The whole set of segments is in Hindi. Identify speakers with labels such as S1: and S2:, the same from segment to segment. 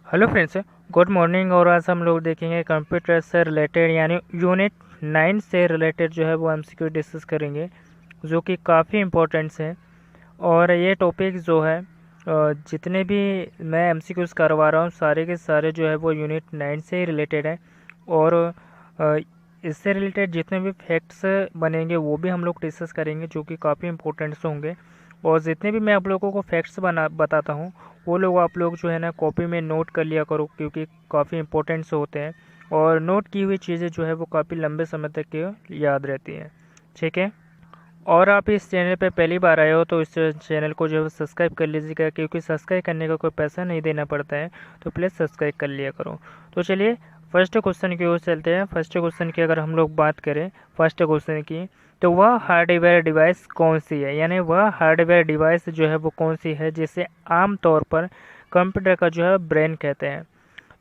S1: Hello friends, good morning. और आज हम लोग देखेंगे कंप्यूटर से रिलेटेड यानी यूनिट 9 से रिलेटेड जो है वो एमसीक्यू डिस्कस करेंगे, जो कि काफ़ी इम्पोर्टेंट्स हैं। और ये टॉपिक जो है जितने भी मैं एमसीक्यूज करवा रहा हूँ सारे के सारे जो है वो यूनिट 9 से ही रिलेटेड है। और अ, इससे रिलेटेड जितने भी फैक्ट्स बनेंगे वो भी हम लोग डिस्कस करेंगे, जो कि काफ़ी इंपॉर्टेंट्स होंगे। और जितने भी मैं आप लोगों को फैक्ट्स बताता हूँ वो लोग आप लोग जो है ना कॉपी में नोट कर लिया करो, क्योंकि काफ़ी इंपॉर्टेंट्स होते हैं। और नोट की हुई चीज़ें जो है वो काफ़ी लंबे समय तक के याद रहती हैं। ठीक है। और आप इस चैनल पे पहली बार आए हो तो इस चैनल को जो है सब्सक्राइब कर लीजिएगा, क्योंकि सब्सक्राइब करने का कोई पैसा नहीं देना पड़ता है, तो प्लीज़ सब्सक्राइब कर लिया करो। तो चलिए फर्स्ट क्वेश्चन की ओर चलते हैं। फर्स्ट क्वेश्चन की अगर हम लोग बात करें फर्स्ट क्वेश्चन की, तो वह हार्डवेयर डिवाइस कौन सी है, यानी वह हार्डवेयर डिवाइस जो है वो कौन सी है जिसे आमतौर पर कंप्यूटर का जो है ब्रेन कहते हैं।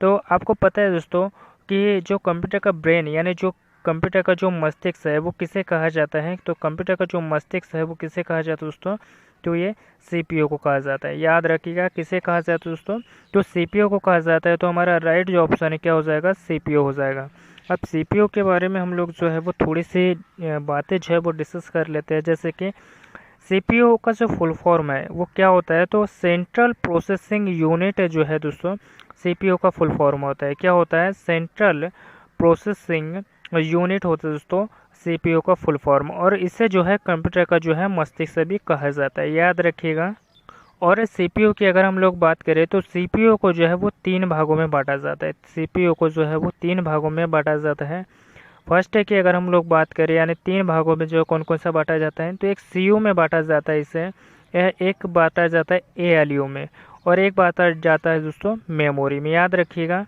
S1: तो आपको पता है दोस्तों कि जो कंप्यूटर का ब्रेन यानी जो कंप्यूटर का जो मस्तिष्क है वो किसे कहा जाता है। तो कंप्यूटर का जो मस्तिष्क है वो किसे कहा जाता है दोस्तों, तो ये सीपीयू को कहा जाता है। याद रखिएगा किसे कहा जाता है दोस्तों, तो सीपीयू को कहा जाता है। तो हमारा राइट जो ऑप्शन है क्या हो जाएगा, सीपीयू हो जाएगा। अब सीपीयू के बारे में हम लोग जो है वो थोड़ी सी बातें जो है वो डिस्कस कर लेते हैं। जैसे कि सीपीयू का जो फुल फॉर्म है वो क्या होता है, तो सेंट्रल प्रोसेसिंग यूनिट जो है दोस्तों, सीपीयू का फुल फॉर्म होता है। क्या होता है, सेंट्रल प्रोसेसिंग यूनिट होता है दोस्तों सीपीयू का फुल फॉर्म। और इसे जो है कंप्यूटर का जो है मस्तिष्क भी कहा जाता है, याद रखिएगा। और सीपीयू की अगर हम लोग बात करें तो सीपीयू को जो है वो 3 भागों में बांटा जाता है। सीपीयू को जो है वो 3 भागों में बांटा जाता है। फर्स्ट है कि अगर हम लोग बात करें यानी 3 भागों में जो कौन कौन सा बांटा जाता है, तो एक सीयू में बांटा जाता है इसे, यह एक बांटा जाता है एएलयू में, और एक बांटा जाता है दोस्तों मेमोरी में। याद रखिएगा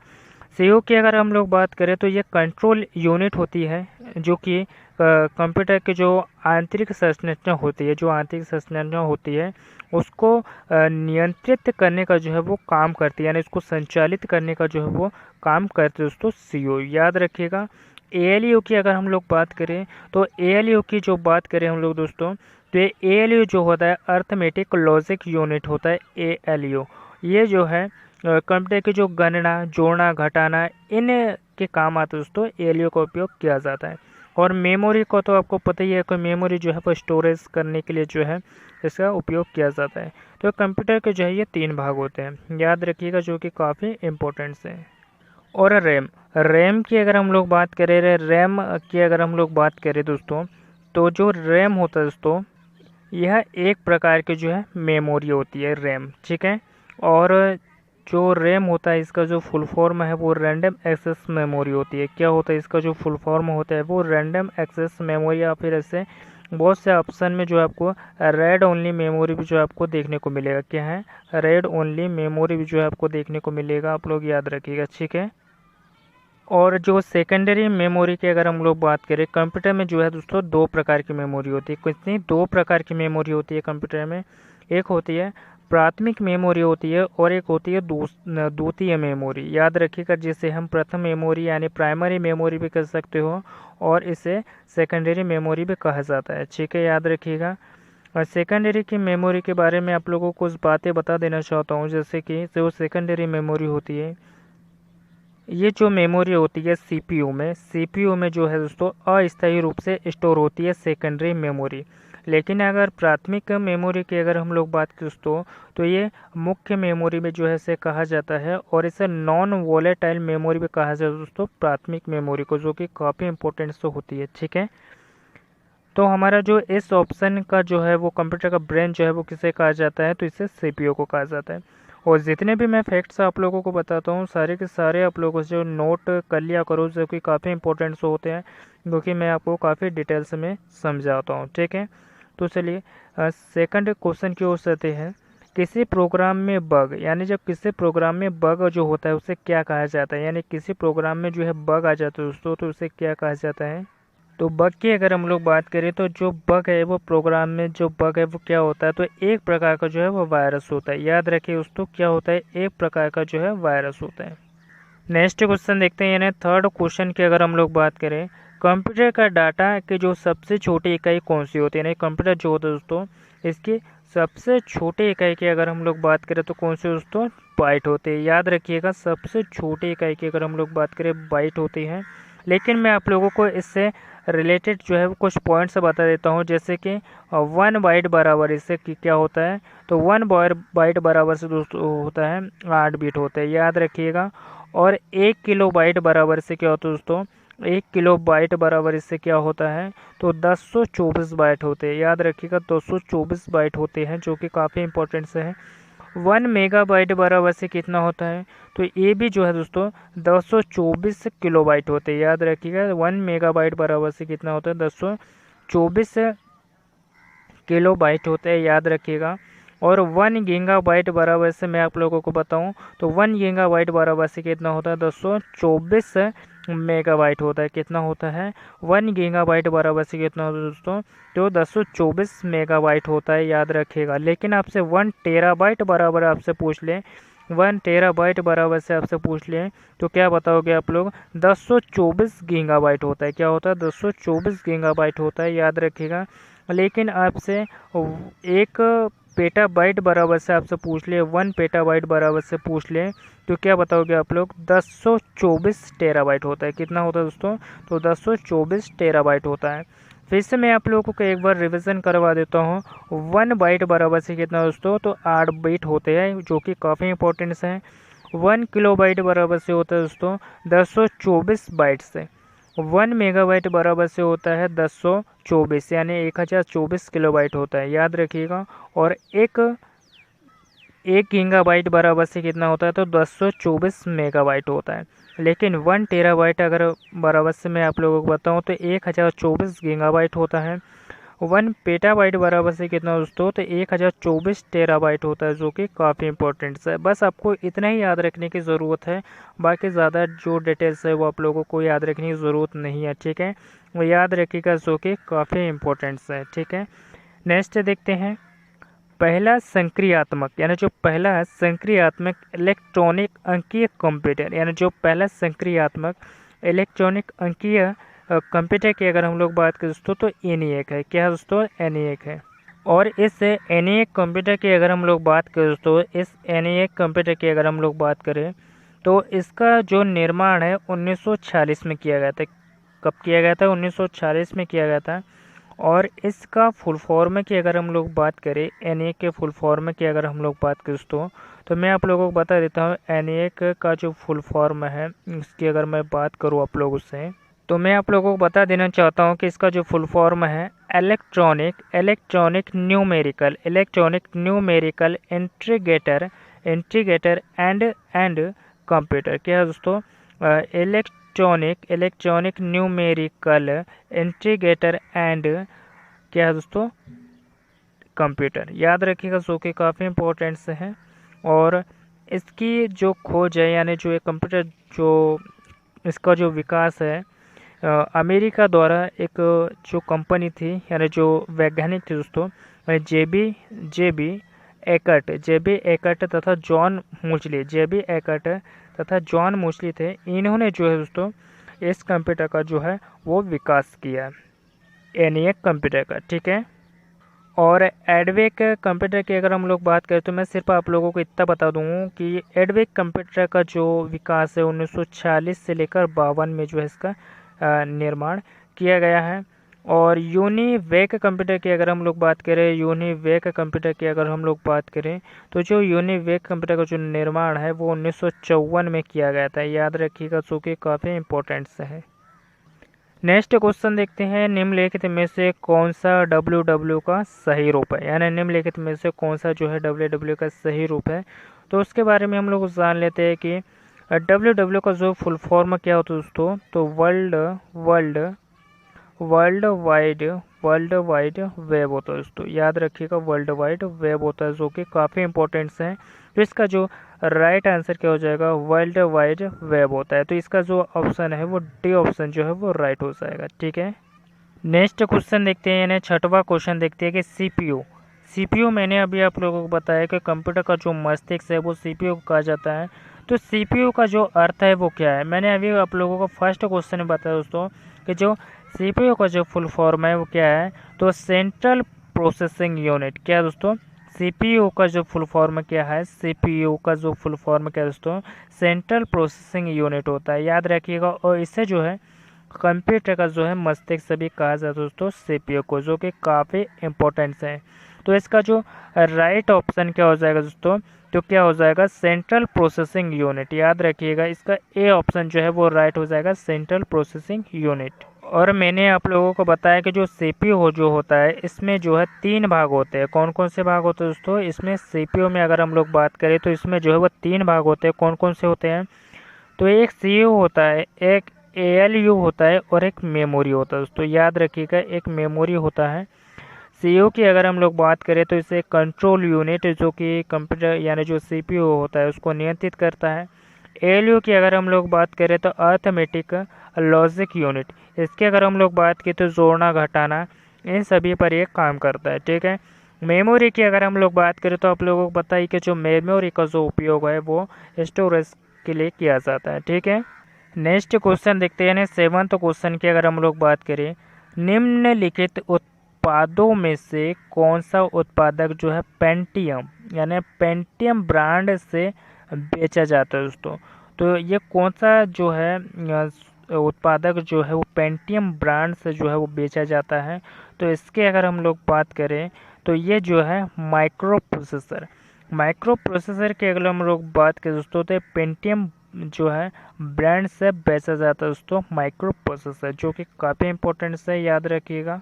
S1: सीयू की अगर हम लोग बात करें तो ये कंट्रोल यूनिट होती है, जो कि कंप्यूटर की जो आंतरिक संरचना होती है, जो आंतरिक संरचना होती है उसको नियंत्रित करने का जो है वो काम करती है, यानी उसको संचालित करने का जो है वो काम करते हैं दोस्तों सीयू। याद रखिएगा। एएलयू की अगर हम लोग बात करें तो एएलयू की जो बात करें हम लोग दोस्तों, तो ये एएलयू जो होता है अर्थमेटिक लॉजिक यूनिट होता है एएलयू। ये जो है कंप्यूटर की जो गणना जोड़ना घटाना इन के काम आता है दोस्तों, एएलयू का उपयोग किया जाता है। और मेमोरी को तो आपको पता ही है कि मेमोरी जो है वो स्टोरेज करने के लिए जो है इसका उपयोग किया जाता है। तो कंप्यूटर के जो है ये 3 भाग होते हैं, याद रखिएगा, जो कि काफ़ी इंपॉर्टेंट्स हैं। और रैम, रैम की अगर हम लोग बात करें रैम की अगर हम लोग बात करें दोस्तों, तो जो रैम होता है दोस्तों यह एक प्रकार की जो है मेमोरी होती है रैम। ठीक है। और जो रैम होता है इसका जो फुल फॉर्म है वो रैंडम एक्सेस मेमोरी होती है। क्या होता है इसका जो फुल फॉर्म होता है वो रैंडम एक्सेस मेमोरी, या फिर ऐसे बहुत से ऑप्शन में जो आपको रेड ओनली मेमोरी भी जो आपको देखने को मिलेगा। क्या है, रेड ओनली मेमोरी भी जो है आपको देखने को मिलेगा, आप लोग याद रखिएगा। ठीक है। और जो सेकेंडरी मेमोरी की अगर हम लोग बात करें, कंप्यूटर में जो है दोस्तों 2 प्रकार की मेमोरी होती है। कितनी, 2 प्रकार की मेमोरी होती है कंप्यूटर में। एक होती है प्राथमिक मेमोरी होती है, और एक होती है द्वितीय मेमोरी। याद रखिएगा, जिसे हम प्रथम मेमोरी यानी प्राइमरी मेमोरी भी कह सकते हो, और इसे सेकेंडरी मेमोरी भी कहा जाता है। ठीक है, याद रखिएगा। और सेकेंडरी की मेमोरी के बारे में आप लोगों को कुछ बातें बता देना चाहता हूँ। जैसे कि जो सेकेंडरी मेमोरी होती है, ये जो मेमोरी होती है सीपीयू में जो है दोस्तों अस्थायी रूप से स्टोर होती है सेकेंडरी मेमोरी। लेकिन अगर प्राथमिक मेमोरी की अगर हम लोग बात करें दोस्तों, तो ये मुख्य मेमोरी में जो है इसे कहा जाता है, और इसे नॉन वोलेटाइल मेमोरी भी कहा जाता है दोस्तों प्राथमिक मेमोरी को, जो कि काफ़ी इंपॉर्टेंट होती है। ठीक है। तो हमारा जो इस ऑप्शन का जो है वो कंप्यूटर का ब्रेन जो है वो किसे कहा जाता है, तो इसे सीपीयू को कहा जाता है। और जितने भी मैं फैक्ट्स आप लोगों को बताता हूँ सारे के सारे आप लोगों से नोट कर लिया करो, जो कि काफ़ी इंपॉर्टेंट होते हैं, क्योंकि मैं आपको काफ़ी डिटेल्स में समझाता हूँ। ठीक है। तो चलिए सेकंड क्वेश्चन की ओर चलते हैं। किसी प्रोग्राम में बग, यानी जब किसी प्रोग्राम में बग जो होता है उसे क्या कहा जाता है, यानी किसी प्रोग्राम में जो है बग आ जाता है दोस्तों, तो उसे क्या कहा जाता है। तो बग की अगर हम लोग बात करें तो जो बग है वो प्रोग्राम में जो बग है वो क्या होता है, तो एक प्रकार का जो है वो वायरस होता है। याद रखिए दोस्तों, क्या होता है, एक प्रकार का जो है वायरस होता है। नेक्स्ट क्वेश्चन देखते हैं, यानी थर्ड क्वेश्चन की अगर हम लोग बात करें, कंप्यूटर का डाटा की जो सबसे छोटी इकाई कौन सी होती है, यानी कंप्यूटर जो होता है दोस्तों इसकी सबसे छोटे इकाई की अगर हम लोग बात करें तो कौन से दोस्तों, बाइट होते हैं। याद रखिएगा, सबसे छोटे इकाई की अगर हम लोग बात करें बाइट होती है। लेकिन मैं आप लोगों को इससे रिलेटेड जो है वो कुछ पॉइंट्स बता देता हूँ, जैसे कि 1 बाइट बराबर इससे क्या होता है, तो 1 बाइट बराबर से दोस्तों होता है 8 बिट होते हैं, याद रखिएगा। और 1 किलो बाइट बराबर से क्या होता है दोस्तों, 1 किलो बाइट बराबर इससे क्या होता है, तो 1024 बाइट होते हैं, याद रखिएगा 224 बाइट होते हैं, जो कि काफ़ी इंपॉर्टेंट से है। 1 मेगाबाइट बराबर से कितना होता है, तो ये भी जो है दोस्तों 224 किलोबाइट होते हैं, याद रखिएगा 1 मेगाबाइट बराबर से कितना होता है, 224 किलोबाइट होते हैं, याद रखिएगा। और 1 गीगाबाइट बराबर से मैं आप लोगों को बताऊं तो 1 गीगाबाइट बराबर से कितना होता है, 224 मेगाबाइट होता है, कितना होता है 1 गीगाबाइट बराबर से कितना होता है दोस्तों, तो 224 मेगाबाइट होता है, याद रखिएगा। लेकिन आपसे 1 टेराबाइट बराबर आपसे पूछ लें, 1 टेराबाइट बराबर से आपसे पूछ लें तो क्या बताओगे आप लोग, 224 गीगाबाइट होता है, क्या होता है 224 गीगाबाइट होता है, याद रखिएगा। लेकिन आपसे 1 पेटाबाइट बराबर से आपसे पूछ ले, 1 पेटाबाइट बराबर से पूछ ले तो क्या बताओगे आप लोग, 224 टेराबाइट होता है, कितना होता है दोस्तों, तो 224 टेराबाइट होता है। फिर से मैं आप लोगों को एक बार रिवीजन करवा देता हूँ। 1 बाइट बराबर से कितना दोस्तों, तो 8 बिट होते हैं, जो कि काफ़ी इंपॉर्टेंट है। 1 किलोबाइट बराबर से होता है दोस्तों 224 बाइट से। 1 मेगाबाइट बराबर से होता है 224, यानी 1024 किलोबाइट होता है, याद रखिएगा। और एक गीगाबाइट बराबर से कितना होता है, तो 224 मेगाबाइट होता है। लेकिन 1 टेराबाइट अगर बराबर से मैं आप लोगों को बताऊं तो 1024 गीगाबाइट होता है। 1 पेटाबाइट बराबर से कितना दोस्तों, तो 1024 टेराबाइट होता है, जो कि काफ़ी इंपॉर्टेंट है। बस आपको इतना ही याद रखने की ज़रूरत है, बाकी ज़्यादा जो डिटेल्स है वो आप लोगों को याद रखने की ज़रूरत नहीं है, ठीक है। वो याद रखिएगा, जो कि काफ़ी इंपॉर्टेंट है, ठीक है। नेक्स्ट देखते हैं, पहला संक्रियात्मक, यानी जो पहला है संक्रियात्मक इलेक्ट्रॉनिक अंकीय कंप्यूटर, यानी जो पहला संक्रियात्मक इलेक्ट्रॉनिक अंकीय कंप्यूटर की अगर हम लोग बात करें दोस्तों तो ENIAC है, क्या है दोस्तों, ENIAC है। और इस ENIAC कंप्यूटर की अगर हम लोग बात करें दोस्तों, इस ENIAC कंप्यूटर की अगर हम लोग बात करें तो इसका जो निर्माण है 1946 में किया गया था। कब किया गया था, 1946 में किया गया था। और इसका फुल फॉर्म की अगर हम लोग बात करें, ENIAC के फुल फॉर्म की अगर हम लोग बात करें दोस्तों, तो मैं आप लोगों को बता देता हूँ ENIAC का जो फुल फॉर्म है, इसकी अगर मैं बात करूँ आप लोगों से, तो मैं आप लोगों को बता देना चाहता हूँ कि इसका जो फुल फॉर्म है electronic numerical integrator and computer, क्या है दोस्तों, इलेक्ट्रॉनिक न्यूमेरिकल इंटीग्रेटर एंड क्या है दोस्तों, कंप्यूटर, याद रखिएगा, जो कि काफ़ी इंपॉर्टेंट से है। और इसकी जो खोज है, यानी जो ये कंप्यूटर जो इसका जो विकास है अमेरिका द्वारा एक जो कंपनी थी, यानी जो वैज्ञानिक थे दोस्तों, जेबी एकर्ट तथा जॉन मूचली थे। इन्होंने जो है दोस्तों इस कंप्यूटर का जो है वो विकास किया, ENIAC कंप्यूटर का, ठीक है। और एडवेक कंप्यूटर की अगर हम लोग बात करें तो मैं सिर्फ आप लोगों को इतना बता दूँ कि एडवेक कंप्यूटर का जो विकास है 1946 से लेकर 52 में जो है इसका निर्माण किया गया है। और यूनिवेक कंप्यूटर की अगर हम लोग बात करें तो जो यूनिवेक कंप्यूटर का जो निर्माण है वो 1954 में किया गया था, याद रखिएगा, जो कि काफ़ी इंपॉर्टेंट है। नेक्स्ट क्वेश्चन देखते हैं, निम्नलिखित में से कौन सा WW का सही रूप है, यानी निम्नलिखित में से कौन सा जो है WW का सही रूप है। तो उसके बारे में हम लोग जान लेते हैं कि WW का जो फुल फॉर्म क्या होता है दोस्तों, तो वर्ल्ड वाइड वेब होता है दोस्तों, याद रखिएगा, वर्ल्ड वाइड वेब होता है, जो कि काफ़ी इंपॉर्टेंट है। तो इसका जो राइट आंसर क्या हो जाएगा, वर्ल्ड वाइड वेब होता है। तो इसका जो ऑप्शन है वो डी ऑप्शन जो है वो राइट हो जाएगा, ठीक है। नेक्स्ट क्वेश्चन देखते हैं, यानी छठवां क्वेश्चन देखते हैं कि CPU मैंने अभी आप लोगों को बताया कि कंप्यूटर का जो मस्तिष्क है वो CPU को कहा जाता है। तो CPU का जो अर्थ है वो क्या है, मैंने अभी आप लोगों को फर्स्ट क्वेश्चन में बताया दोस्तों कि जो CPU का जो फुल फॉर्म है वो क्या है, तो सेंट्रल प्रोसेसिंग यूनिट, क्या है दोस्तों, सीपीयू का जो फुल फॉर्म क्या है, सीपीयू का जो फुल फॉर्म क्या है दोस्तों, सेंट्रल प्रोसेसिंग यूनिट होता है, याद रखिएगा। और इससे जो है कंप्यूटर का जो है मस्तिष्क भी कहा जाता है दोस्तों सीपीयू को, जो कि काफ़ी इम्पोर्टेंस है। तो इसका जो राइट ऑप्शन क्या हो जाएगा दोस्तों, तो क्या हो जाएगा सेंट्रल प्रोसेसिंग यूनिट, याद रखिएगा इसका ए ऑप्शन जो है वो राइट हो जाएगा, सेंट्रल प्रोसेसिंग यूनिट। और मैंने आप लोगों को बताया कि जो सीपीयू जो होता है इसमें जो है 3 भाग होते हैं। कौन कौन से भाग होते हैं दोस्तों, इसमें सीपीयू में अगर हम लोग बात करें तो इसमें जो है वो 3 भाग होते हैं। कौन कौन से होते हैं, तो एक सीयू होता है, एक एएलयू होता है और एक मेमोरी होता है दोस्तों, याद रखिएगा एक मेमोरी होता है। सीयू की अगर हम लोग बात करें तो इसे कंट्रोल यूनिट जो कि कंप्यूटर यानी जो सीपीयू होता है उसको नियंत्रित करता है। एएलयू की अगर हम लोग बात करें तो अर्थमेटिक लॉजिक यूनिट, इसकी अगर हम लोग बात की तो जोड़ना घटाना इन सभी पर ये काम करता है, ठीक है। मेमोरी की अगर हम लोग बात करें तो आप लोगों को पता ही कि जो मेमोरी का जो उपयोग है वो स्टोरेज के लिए किया जाता है, ठीक है। नेक्स्ट क्वेश्चन देखते हैं, 7th क्वेश्चन की अगर हम लोग बात करें, निम्नलिखित उत्पादों में से कौन सा उत्पादक जो है पेंटियम यानी पेंटियम ब्रांड से बेचा जाता है दोस्तों। तो ये कौन सा जो है उत्पादक जो है वो पेंटियम ब्रांड से जो है वो बेचा जाता है, तो इसके अगर हम लोग बात करें तो ये जो है माइक्रो प्रोसेसर की अगर हम लोग बात करें दोस्तों तो पेंटियम जो है ब्रांड से बेचा जाता है दोस्तों माइक्रो प्रोसेसर, जो कि काफ़ी इंपॉर्टेंट है, याद रखिएगा।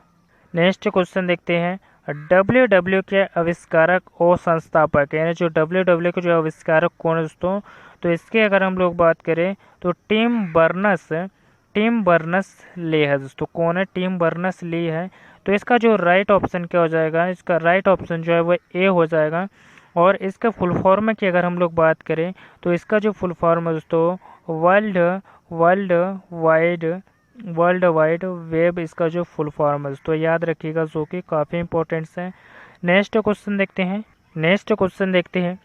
S1: नेक्स्ट क्वेश्चन देखते हैं, डब्ल्यू के आविष्कारक और संस्थापक यानी जो डब्ल्यू के जो आविष्कारक कौन है दोस्तों, तो इसके अगर हम लोग बात करें तो टिम बर्नस ली है दोस्तों। कौन है, टिम बर्नस ली है। तो इसका जो राइट ऑप्शन क्या हो जाएगा, इसका राइट ऑप्शन जो है वो ए हो जाएगा। और इसका फुल फॉर्म की अगर हम लोग बात करें तो इसका जो फुल फॉर्म है दोस्तों वर्ल्ड वाइड वेब, इसका जो फुल फॉर्म है दोस्तों, याद रखिएगा, जो कि काफ़ी इंपॉर्टेंट है। नेक्स्ट क्वेश्चन देखते हैं,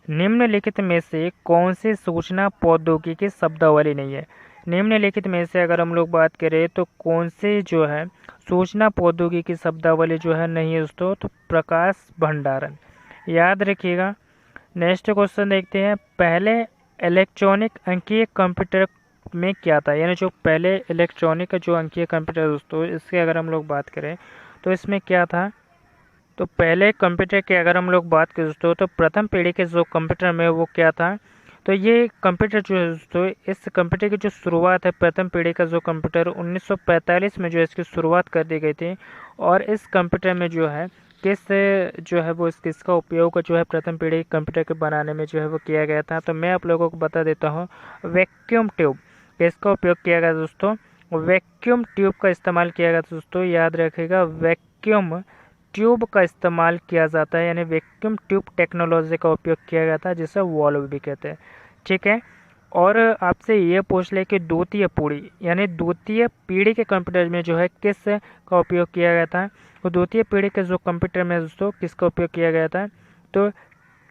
S1: निम्नलिखित में से कौन सी सूचना प्रौद्योगिकी शब्दावली नहीं है। निम्नलिखित में से अगर हम लोग बात करें तो कौन से जो है सूचना प्रौद्योगिकी शब्दावली जो है नहीं है दोस्तों, तो प्रकाश भंडारण, याद रखिएगा। नेक्स्ट क्वेश्चन देखते हैं, पहले इलेक्ट्रॉनिक अंकीय कंप्यूटर में क्या था, यानी जो पहले इलेक्ट्रॉनिक जो अंकीय कंप्यूटर दोस्तों, इसके अगर हम लोग बात करें तो इसमें क्या था, तो पहले कंप्यूटर की अगर हम लोग बात करें दोस्तों तो प्रथम पीढ़ी के जो कंप्यूटर में वो क्या था, तो ये कंप्यूटर जो है दोस्तों, इस कंप्यूटर की जो शुरुआत है प्रथम पीढ़ी का जो कंप्यूटर 1945 में जो है इसकी शुरुआत कर दी गई थी। और इस कंप्यूटर में जो है जो है वो किसका उपयोग जो है प्रथम पीढ़ी कंप्यूटर के बनाने में जो है वो किया गया था, तो मैं आप लोगों को बता देता हूँ। वैक्यूम ट्यूब, किसका उपयोग किया गया दोस्तों, वैक्यूम ट्यूब का इस्तेमाल किया गया दोस्तों, याद रखिएगा वैक्यूम ट्यूब का इस्तेमाल किया जाता है, यानी वैक्यूम ट्यूब टेक्नोलॉजी का उपयोग किया गया था, जिसे वॉल्व भी कहते हैं, ठीक है। और आपसे ये पूछ ले कि द्वितीय पीढ़ी यानी द्वितीय पीढ़ी के कंप्यूटर में जो है किस का उपयोग किया गया था, तो द्वितीय पीढ़ी के जो कंप्यूटर में दोस्तों किसका उपयोग किया गया था, तो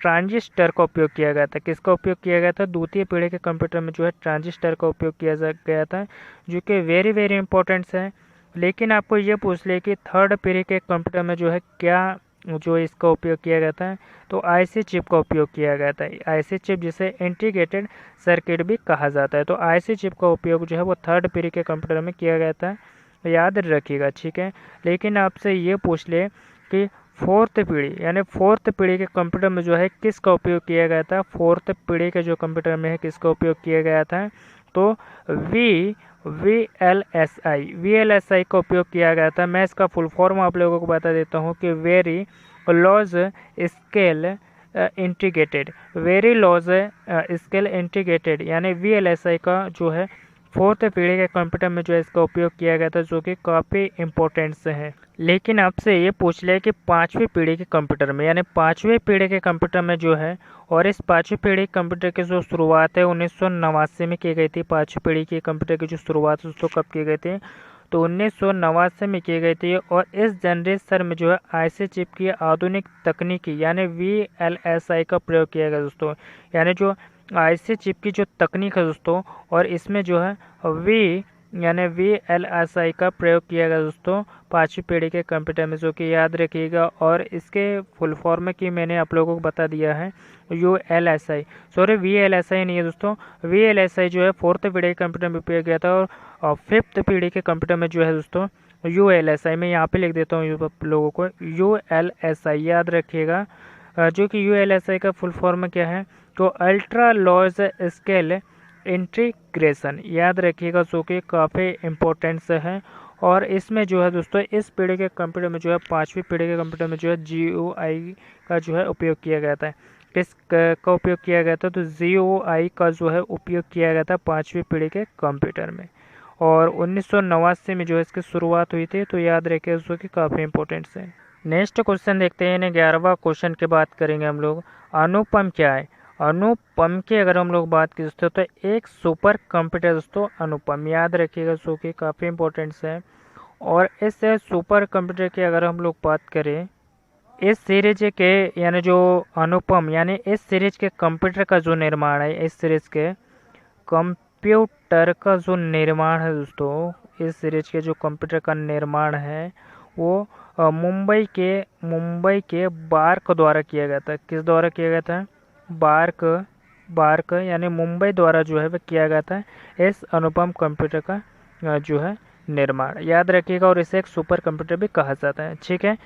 S1: ट्रांजिस्टर का उपयोग किया गया था। किसका उपयोग किया गया था, द्वितीय पीढ़ी के कंप्यूटर में जो है ट्रांजिस्टर का उपयोग किया गया था, जो कि वेरी वेरी इंपॉर्टेंट है। लेकिन आपको ये पूछ ले कि थर्ड पीढ़ी के कंप्यूटर में जो है क्या जो इसका उपयोग किया गया था, तो आईसी चिप का उपयोग किया गया था। आईसी चिप जिसे इंटीग्रेटेड सर्किट भी कहा जाता है, तो आईसी चिप का उपयोग जो है वो थर्ड पीढ़ी के कंप्यूटर में किया गया था, याद रखिएगा, ठीक है। लेकिन आपसे ये पूछ ले कि फोर्थ पीढ़ी यानी फोर्थ पीढ़ी के कंप्यूटर में जो है किसका उपयोग किया गया था, फोर्थ पीढ़ी के जो कंप्यूटर में है किसका उपयोग किया गया था, तो VLSI का उपयोग किया गया था। मैं इसका फुल फॉर्म आप लोगों को बता देता हूँ कि वेरी लॉज स्केल इंटीग्रेटेड यानी VLSI का जो है फोर्थ पीढ़ी के कंप्यूटर में जो है इसका उपयोग किया गया था, जो कि काफ़ी इंपॉर्टेंट से है। लेकिन आपसे ये पूछ लिया कि पाँचवीं पीढ़ी के कंप्यूटर में यानी पाँचवीं पीढ़ी के कंप्यूटर में जो है, और इस पाँचवीं पीढ़ी कंप्यूटर की जो शुरुआत है 1989 में की गई थी। पाँचवीं पीढ़ी के कंप्यूटर की जो शुरुआत है उसको कब की गई थी, तो 1989 में की गई थी। और इस जनरेशन में जो है आईसी चिप की आधुनिक तकनीकी यानी VLSI का प्रयोग किया गया दोस्तों, यानी जो आईसी चिप की जो तकनीक है दोस्तों, और इसमें जो है यानी VLSI का प्रयोग किया गया दोस्तों 5वीं पीढ़ी के कंप्यूटर में, जो कि याद रखिएगा। और इसके फुल फॉर्म की मैंने आप लोगों को बता दिया है, ULSI, सॉरी VLSI नहीं है दोस्तों। VLSI जो है 4th पीढ़ी के कंप्यूटर में उपयोग किया था, और 5th पीढ़ी के कंप्यूटर में जो है दोस्तों ULSI, मैं यहाँ पे लिख देता हूँ आप लोगों को, ULSI याद रखिएगा। जो कि ULSI का फुल फॉर्म क्या है, तो अल्ट्रा लॉज स्केल इंटीग्रेशन, याद रखिएगा, जो कि काफ़ी इम्पोर्टेंट है। और इसमें जो है दोस्तों इस पीढ़ी के कंप्यूटर में जो है 5वीं पीढ़ी के कंप्यूटर में जो है GUI का जो है उपयोग किया गया था। किस का उपयोग किया गया था, तो GUI का जो है उपयोग किया गया था 5वीं पीढ़ी के कंप्यूटर में। और 1989 में जो है इसकी शुरुआत हुई थी, तो याद रखिए जो कि काफ़ी इंपॉर्टेंट है। नेक्स्ट क्वेश्चन देखते हैं, 11वां क्वेश्चन की बात करेंगे हम लोग। अनुपम क्या है? अनुपम की अगर हम लोग बात की दोस्तों, तो एक सुपर कंप्यूटर दोस्तों अनुपम, याद रखिएगा, जो कि काफ़ी इंपॉर्टेंट है। और इस सुपर कंप्यूटर की अगर हम लोग बात करें, इस सीरीज के यानी जो अनुपम यानी इस सीरीज के कंप्यूटर का जो निर्माण है, इस सीरीज के कंप्यूटर का जो निर्माण है दोस्तों, इस सीरीज के जो कंप्यूटर का निर्माण है वो मुंबई के बार्क द्वारा किया गया था। किस द्वारा किया गया था? बार्क यानी मुंबई द्वारा जो है वह किया गया था इस अनुपम कंप्यूटर का जो है निर्माण, याद रखिएगा। और इसे एक सुपर कंप्यूटर भी कहा जाता है, ठीक है।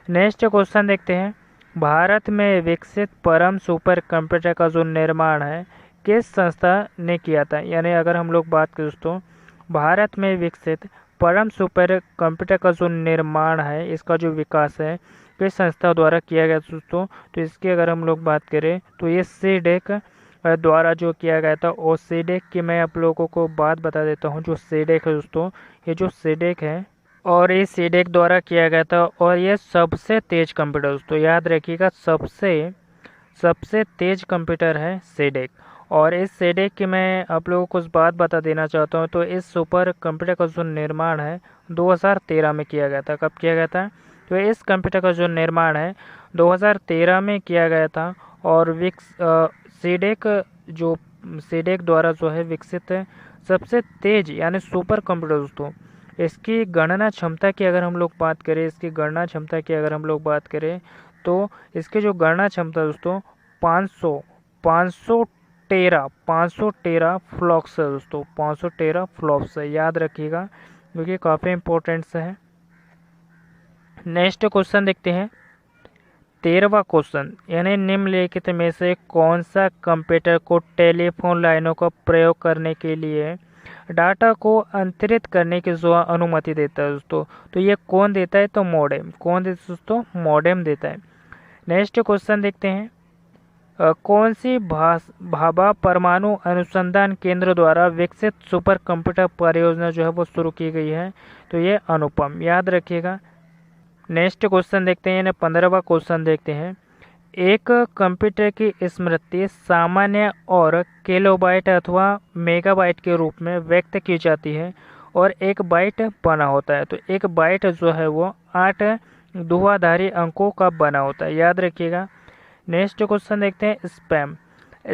S1: नेक्स्ट क्वेश्चन देखते हैं, भारत में विकसित परम सुपर कंप्यूटर का जो निर्माण है किस संस्था ने किया था? यानी अगर हम लोग बात करें दोस्तों, भारत में विकसित परम सुपर कंप्यूटर का जो निर्माण है, इसका जो विकास है किस संस्था द्वारा किया गया दोस्तों, तो इसकी अगर हम लोग बात करें तो ये सीडेक द्वारा जो किया गया था। और सीडेक की मैं आप लोगों को बात बता देता हूँ, जो सीडेक है दोस्तों, ये जो सीडेक है और ये सीडेक द्वारा किया गया था। और ये सबसे तेज कंप्यूटर दोस्तों, याद रखिएगा, सबसे तेज कंप्यूटर है सीडेक। और इस सीडेक की मैं आप लोगों को कुछ बात बता देना चाहता हूँ। तो इस सुपर कंप्यूटर का जो निर्माण है 2013 में किया गया था। कब किया गया था? तो इस कंप्यूटर का जो निर्माण है 2013 में किया गया था। और सीडेक द्वारा जो है विकसित है सबसे तेज यानी सुपर कंप्यूटर दोस्तों। इसकी गणना क्षमता की अगर हम लोग बात करें, तो इसकी जो गणना क्षमता दोस्तों 500 टेरा फ्लॉप्स है दोस्तों, 500 टेरा फ्लॉप्स है, याद रखिएगा, क्योंकि काफ़ी इंपॉर्टेंट है। नेक्स्ट क्वेश्चन देखते हैं, 13वां क्वेश्चन, यानी निम्नलिखित में से कौन सा कंप्यूटर को टेलीफोन लाइनों का प्रयोग करने के लिए डाटा को अंतरित करने की जो अनुमति देता है दोस्तों, तो ये कौन देता है? तो मॉडेम। कौन देता है दोस्तों? मॉडेम देता है। नेक्स्ट क्वेश्चन देखते हैं, कौन सी भाभा परमाणु अनुसंधान केंद्र द्वारा विकसित सुपर कंप्यूटर परियोजना जो है वो शुरू की गई है? तो ये अनुपम, याद रखिएगा। नेक्स्ट क्वेश्चन देखते हैं, यानी 15वां क्वेश्चन देखते हैं, एक कंप्यूटर की स्मृति सामान्य और किलोबाइट अथवा मेगाबाइट के रूप में व्यक्त की जाती है और एक बाइट बना होता है। तो एक बाइट जो है वो 8 दुआधारी अंकों का बना होता है, याद रखिएगा। नेक्स्ट क्वेश्चन देखते हैं,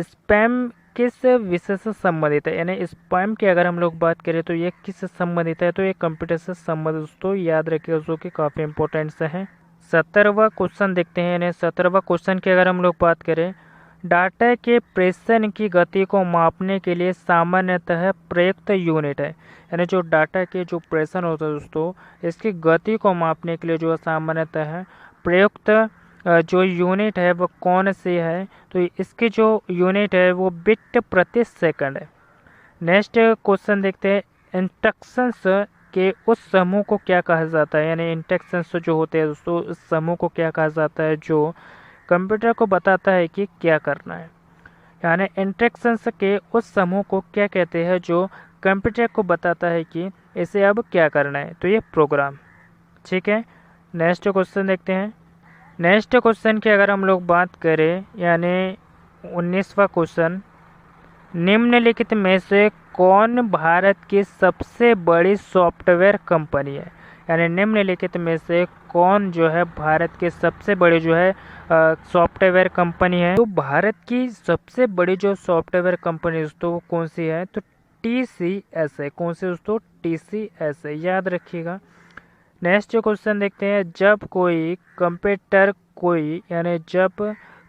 S1: स्पैम किस विषय से संबंधित है? यानी स्पैम की अगर हम लोग बात करें तो ये किस से संबंधित है? तो ये कंप्यूटर से संबंधित दोस्तों, याद रखिएगा, जो कि काफ़ी इंपॉर्टेंट है। 17वां क्वेश्चन देखते हैं, यानी 17वां क्वेश्चन की अगर हम लोग बात करें, डाटा के प्रेषण की गति को मापने के लिए सामान्यतः प्रयुक्त यूनिट है। यानी जो डाटा के जो प्रेषण होता है दोस्तों, इसकी गति को मापने के लिए जो सामान्यतः प्रयुक्त जो यूनिट है वो कौन सी है? तो इसकी जो यूनिट है वो बिट प्रति सेकंड है। नेक्स्ट क्वेश्चन देखते हैं, इंस्ट्रक्शंस के उस समूह को क्या कहा जाता है? यानी इंस्ट्रक्शंस जो होते हैं दोस्तों, उस समूह को क्या कहा जाता है जो कंप्यूटर को बताता है कि क्या करना है? यानी इंस्ट्रक्शंस के उस समूह को क्या कहते हैं जो कंप्यूटर को बताता है कि इसे अब क्या करना है? तो ये प्रोग्राम, ठीक है। नेक्स्ट क्वेश्चन देखते हैं, नेक्स्ट क्वेश्चन की अगर हम लोग बात करें, यानी 19वां क्वेश्चन, निम्नलिखित में से कौन भारत की सबसे बड़ी सॉफ्टवेयर कंपनी है? यानी निम्नलिखित में से कौन जो है भारत की सबसे बड़ी जो है सॉफ्टवेयर कंपनी है? तो भारत की सबसे बड़ी जो सॉफ्टवेयर कंपनी दोस्तों वो कौन सी है? तो TCSA। कौन से दोस्तों? TCSA, याद रखिएगा। नेक्स्ट जो क्वेश्चन देखते हैं, जब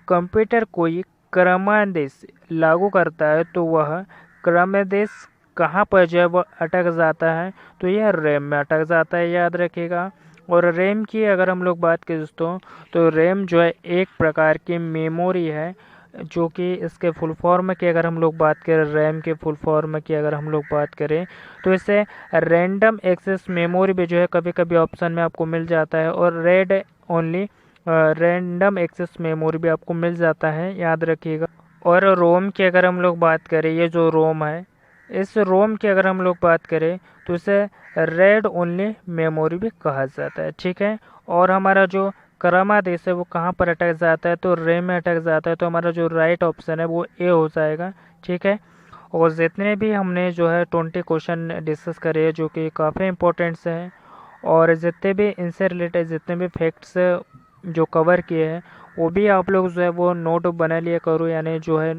S1: कंप्यूटर कोई क्रमादेश लागू करता है तो वह क्रमादेश कहाँ पर जो है वो अटक जाता है? तो यह रैम में अटक जाता है, याद रखिएगा। और रैम की अगर हम लोग बात करें दोस्तों, तो रैम जो है एक प्रकार की मेमोरी है, जो कि इसके फुल फॉर्म की अगर हम लोग बात करें, रैम के फुल फॉर्म की अगर हम लोग बात करें, तो इसे रैंडम एक्सेस मेमोरी भी जो है कभी कभी ऑप्शन में आपको मिल जाता है, और read only random access memory भी आपको मिल जाता है, याद रखिएगा। और रोम की अगर हम लोग बात करें, ये जो रोम है, इस रोम की अगर हम लोग बात करें तो इसे रेड ओनली मेमोरी भी कहा जाता है, ठीक है। और हमारा जो क्रमादेश है वो कहाँ पर अटक जाता है? तो रैम में अटक जाता है, तो हमारा जो राइट ऑप्शन है वो ए हो जाएगा, ठीक है। और जितने भी हमने जो है 20 क्वेश्चन डिस्कस करे हैं, जो कि काफ़ी इंपॉर्टेंट्स हैं, और जितने भी इनसे रिलेटेड जितने भी फैक्ट्स जो कवर किए हैं, वो भी आप लोग जो है वो नोट बना लिया करो, यानी जो है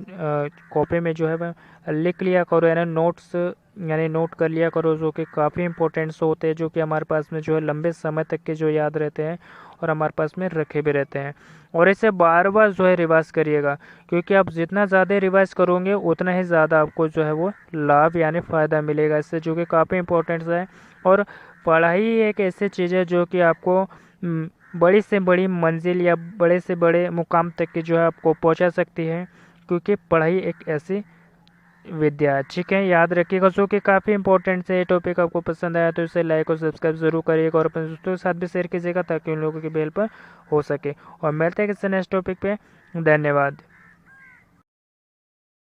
S1: कॉपी में जो है लिख लिया करो, यानी नोट्स यानी नोट कर लिया करो, जो कि काफ़ी इंपॉर्टेंट्स होते हैं, जो कि हमारे पास में जो है लंबे समय तक के जो याद रहते हैं और हमारे पास में रखे भी रहते हैं। और इसे बार बार जो है रिवाइज करिएगा, क्योंकि आप जितना ज़्यादा रिवाइज करोगे उतना ही ज़्यादा आपको जो है वो लाभ यानी फ़ायदा मिलेगा इससे, जो कि काफ़ी इंपॉर्टेंट्स है। और पढ़ाई एक ऐसी चीज़ है जो कि आपको बड़ी से बड़ी मंजिल या बड़े से बड़े मुकाम तक की जो है आपको पहुंचा सकती है, क्योंकि पढ़ाई एक ऐसी विद्या है, ठीक है। याद रखिएगा, जो कि काफ़ी इंपॉर्टेंट है। ये टॉपिक आपको पसंद आया तो इसे लाइक और सब्सक्राइब जरूर करिएगा, और अपने दोस्तों के साथ भी शेयर कीजिएगा, ताकि उन लोगों की बेल पर हो सके। और मिलते हैं किसी नेक्स्ट टॉपिक पे। धन्यवाद।